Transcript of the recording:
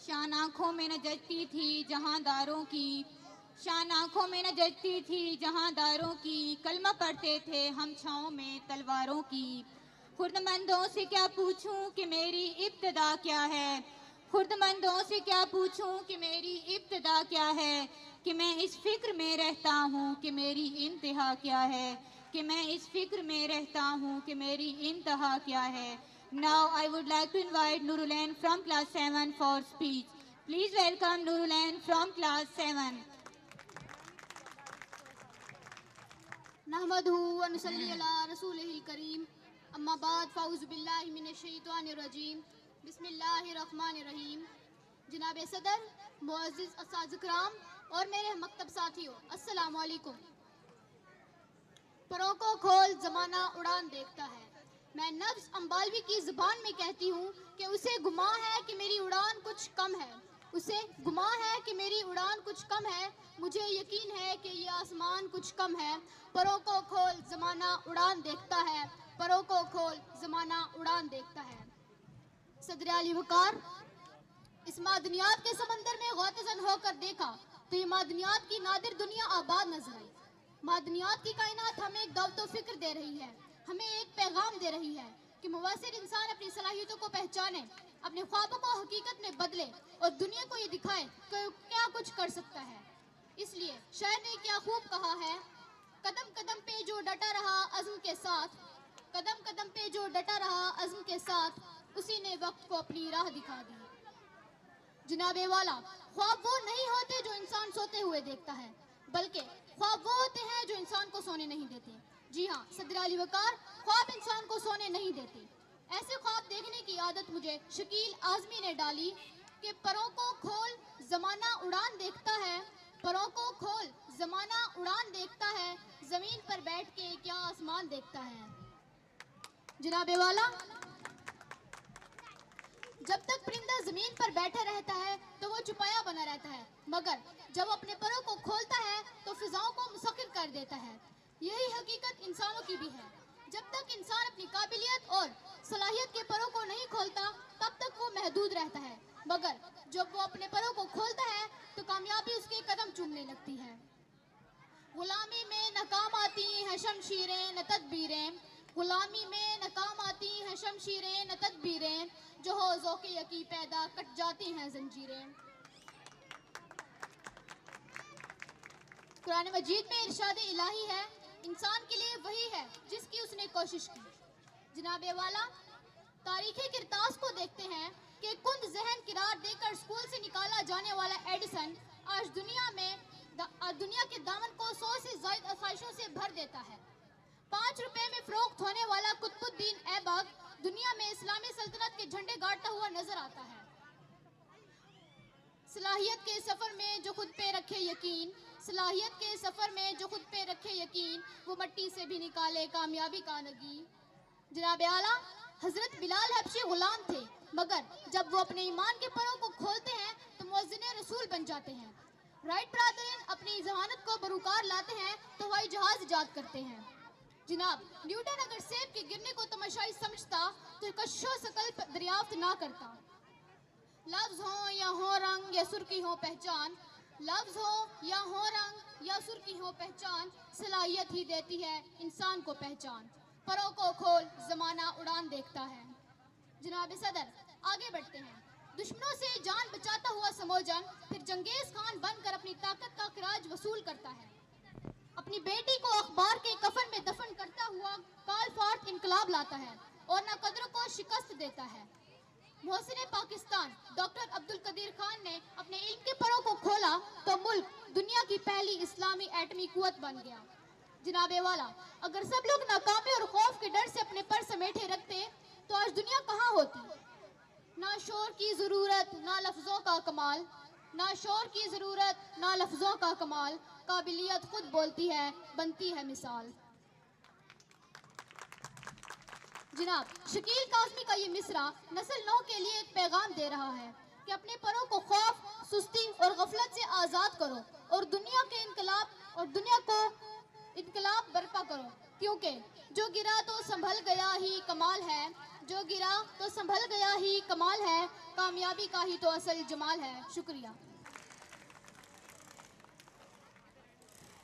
شان آنکھوں میں نہ جچتی تھی جہاں داروں کی، شان آنکھوں میں نہ جچتی تھی جہاں داروں کی، کلمہ پڑھتے تھے ہم چھاؤں میں تلواروں کی۔ خردمندوں سے کیا پوچھوں کہ میری ابتدا کیا ہے، خردمندوں سے کیا پوچھوں کہ میری ابتدا کیا ہے، کہ میں اس فکر میں رہتا ہوں کہ میری انتہا کیا ہے، کہ میں اس فکر میں رہتا ہوں کہ میری انتہا کیا ہے۔ Now I would like to invite Nurulain from class 7 for speech. Please welcome Nurulain from class 7. نحمدہ ونصلی علی رسولہ الکریم، اما بعد فاعوذ باللہ من الشیطان الرجیم، بسم اللہ الرحمن الرحیم۔ جناب صدر، معزز اساتذہ کرام اور میرے مکتب ساتھیوں، السلام علیکم۔ پروں کو کھول زمانہ اڑان دیکھتا ہے۔ میں نفس امبالوی کی زبان میں کہتی ہوں کہ اسے گمان ہے کہ میری اڑان کچھ کم ہے، اسے گمان ہے کہ میری اڑان کچھ کم ہے، مجھے یقین ہے کہ یہ آسمان کچھ کم ہے۔ پروں کو کھول زمانہ اڑان دیکھتا ہے، پروں کو کھول زمانہ اڑان دیکھتا ہے۔ صدر علی وقار، اس معدنیات کے سمندر میں غوطہ ہو کر دیکھا تو یہ معدنیات کی نادر دنیا آباد نظر آئی۔ معدنیات کی کائنات ہمیں ایک دعوت و فکر دے رہی ہے، ہمیں ایک پیغام دے رہی ہے کہ مبصر انسان اپنی صلاحیتوں کو پہچانے، اپنے خوابوں کو حقیقت میں بدلے اور دنیا کو یہ دکھائے کہ کیا کچھ کر سکتا ہے۔ اس لیے شاعر نے کیا خوب کہا ہے، قدم قدم پہ جو ڈٹا رہا عزم کے ساتھ، قدم قدم پہ جو ڈٹا رہا عزم کے ساتھ، اسی نے وقت کو اپنی راہ دکھا دی۔ جناب والا، خواب وہ نہیں ہوتے جو انسان سوتے ہوئے دیکھتا ہے، بلکہ خواب وہ ہوتے ہیں جو انسان کو سونے نہیں دیتے۔ جی ہاں، صدر علی وقار، خواب انسان کو سونے نہیں دیتے۔ ایسے خواب دیکھنے کی عادت مجھے شکیل اعظمی نے ڈالی کہ پروں کو کھول زمانہ اڑان دیکھتا ہے، پروں کو کھول زمانہ اڑان دیکھتا ہے، زمین پر بیٹھ کے کیا آسمان دیکھتا ہے۔ جناب والا، جب تک پرندہ زمین پر بیٹھا رہتا ہے تو وہ چھپایا بنا رہتا ہے، مگر جب اپنے پروں کو کھولتا ہے تو فضاؤں کو مسخر کر دیتا ہے۔ یہی حقیقت انسانوں کی بھی ہے۔ جب تک انسان اپنی قابلیت اور صلاحیت کے پروں کو نہیں کھولتا تب تک وہ محدود رہتا ہے، مگر جب وہ اپنے پروں کو کھولتا ہے تو کامیابی اس کے قدم چومنے لگتی ہے۔ غلامی میں ناکام آتی ہیں شمشیریں نہ تدبیریں، غلامی میں ناکام آتی ہیں شمشیریں نہ تدبیریں، جو ہو ذوق یقین پیدا کٹ جاتی ہیں زنجیریں۔ قرآن مجید میں ارشاد الہی ہے، انسان کے لیے وہی ہے جس کی اس نے کوشش کی۔ جناب والا، تاریخ کرتاس کو دیکھتے ہیں کہ کند ذہن قرار دے کر اسکول سے نکالا جانے والا ایڈیسن آج دنیا کے دامن کو 100 سے زائد آسائشوں سے بھر دیتا ہے۔ 5 روپے میں فروخت ہونے والا قطب الدین ایبک دنیا میں اسلامی سلطنت کے جھنڈے گاڑتا ہوا نظر آتا ہے۔ صلاحیت کے سفر میں جو خود پہ رکھے یقین، صلاحیت کے سفر میں جو خود پہ رکھے یقین، وہ مٹی سے بھی نکالے کامیابی کا نگین۔ جناب اعلیٰ، حضرت بلال حبشی غلام تھے، مگر جب وہ اپنے ایمان کے پروں کو کھولتے ہیں تو مؤذن رسول بن جاتے ہیں۔ رائٹ برادرین اپنی ذہانت کو بروکار لاتے ہیں تو ہوائی جہاز ایجاد کرتے ہیں۔ جناب نیوٹن اگر سیب کے گرنے کو تماشائی سمجھتا تو کشش و ثقل دریافت نہ کرتا۔ لفظ ہوں یا ہوں رنگ یا سرخی ہو پہچان، لفظ ہوں یا ہوں رنگ یا سرخی ہو پہچان، صلاحیت ہی دیتی ہے انسان کو پہچان۔ پروں کو کھول زمانہ اڑان دیکھتا ہے۔ جناب صدر، آگے بڑھتے ہیں۔ دشمنوں سے جان بچاتا ہوا سموجن پھر چنگیز خان بن کر اپنی طاقت کا خراج وصول کرتا ہے۔ اپنی بیٹی کو اخبار کے کفن میں دفن کرتا ہوا کال فارتھ انقلاب لاتا ہے اور ناقدروں کو شکست دیتا ہے۔ محسن پاکستان ڈاکٹر عبدالقدیر خان نے اپنے علم کے پروں کو کھولا تو ملک دنیا کی پہلی اسلامی ایٹمی قوت بن گیا۔ جناب والا، اگر سب لوگ ناکامی اور خوف کے ڈر سے اپنے پر سمیٹے رکھتے تو آج دنیا کہاں ہوتی؟ نہ شور کی ضرورت نہ لفظوں کا کمال، نہ شور کی ضرورت نہ لفظوں کا کمال، قابلیت خود بولتی ہے بنتی ہے مثال۔ جناب شکیل کاظمی کا یہ مصرع نسل نو کے لیے ایک پیغام دے رہا ہے کہ اپنے پروں کو خوف، سستی اور غفلت سے آزاد کرو اور دنیا کو انقلاب برپا کرو، کیونکہ جو گرا تو سنبھل گیا ہی کمال ہے، جو گرا تو سنبھل گیا ہی کمال ہے، کامیابی کا ہی تو اصل جمال ہے. شکریہ.